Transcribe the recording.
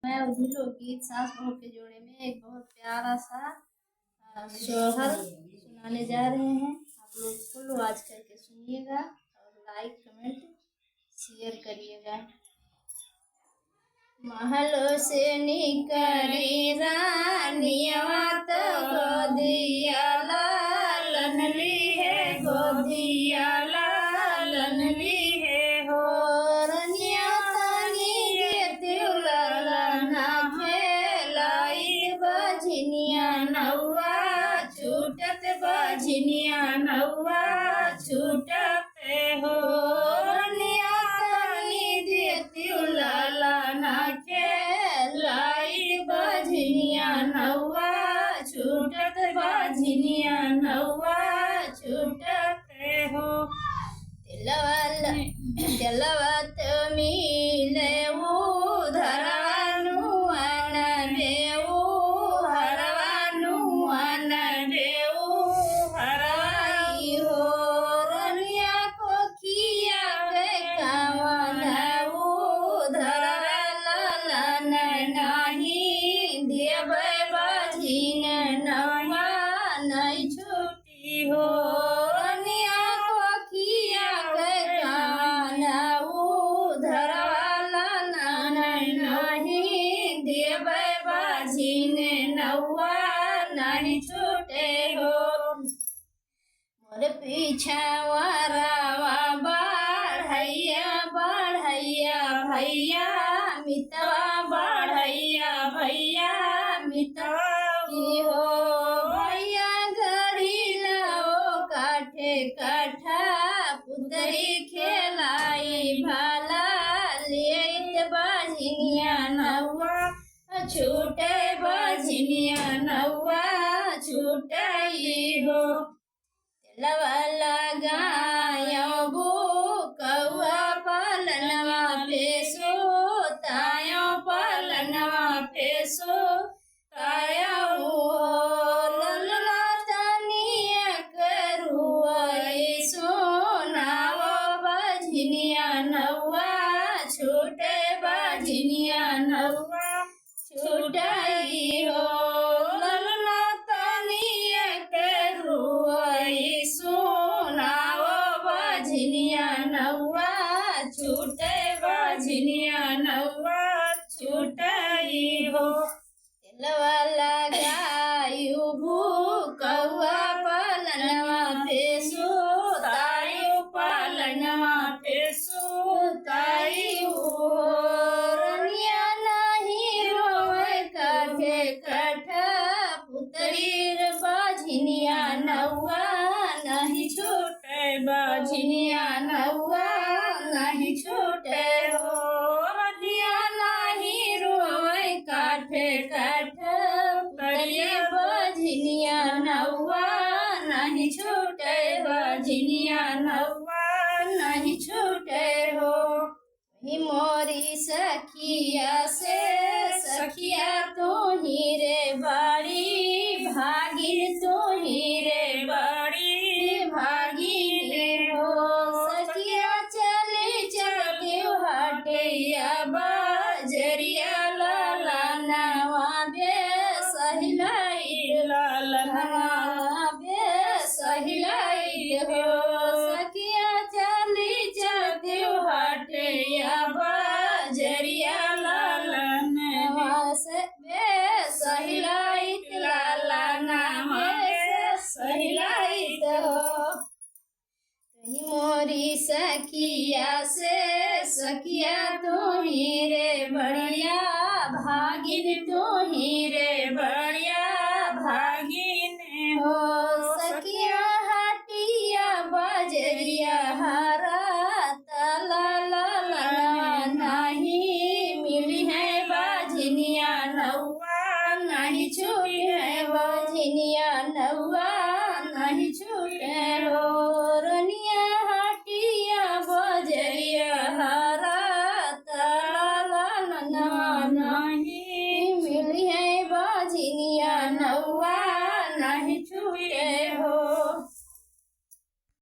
मैं उन्हीं लोकगीत सास बहू के जोड़े में एक बहुत प्यारा सा सोहर सुनाने जा रहे हैं। आप लोग फुल वॉच करके सुनिएगा और लाइक कमेंट शेयर करिएगा। महलों से निकली रानिया तो गोदिया लालन ली है, गोदिया लालन ली है हो। रनिया तानी देती लालना खेलाई बजनिया नौवा छूटत, बजनिया नौवा छूटते हो। रनिया तानी देती लालना खेलाई बजनिया नौवा छूटत, बजनिया नौवा छूटते हो। दिलवा मिले धरवानु अन देऊ, हरवानु अन देऊ हरवाई हो। रनिया को किया के कामनऊ धरवाला नहीं देवे बजिन नौवा नहीं छूटी हो। रनिया को किया के कामनऊ धरवाला नहीं देवे बजिन नौवा नहीं छूटे हो। मोर पीछा वरावा बढ़ैया बढ़ैया भैया मितवा बढ़ैया भैया मितवा हो। भैया गढ़ी लाओ काठे काठा पुतरी खेलाई भाला ले बजनिया नौवा छूटे, बजनिया नौवा छूटई हो। तेलवा लगायो बू कौआ पलनवा पेसो तायो पलनवा पेसो तायो ललना तनिया करुआई सोनावो बजनिया नौवा छूटे, बजनिया नौवा छूटई हो। ललना तनिया करुआई सोनावो बजनिया नौवा छूटे, बजनिया नौवा छूटई हो। तेलवा लगायु भू कौआ पलनवा पेसो तायु पलनवा पेसो तायु हो। रनिया नहीं रोए काठे काठा पुतरी बजनिया नौवा नहीं छूटे, बजनिया नौवा नहीं छूटे हो। रनिया नहीं रोए काठे काठा पुतरी बजनिया नौवा नहीं छूटे, बजनिया नौवा नहीं छूटे हो। मोरी सखिया से सखिया तो ही रे बड़ी भागिन, तो ही रे बड़ी भागिन हो। सखिया चले चले हटिया बजरिया लालनवा बे सहिलाई, लालनवा बे सहिलाई हो। सखिया चले चले हटिया बजरिया लालनवा से बे सहिलाई, लालनवा बे सहिलाई हो। मोरी सखिया से सखिया तो ही रे बढ़िया भागिन, तो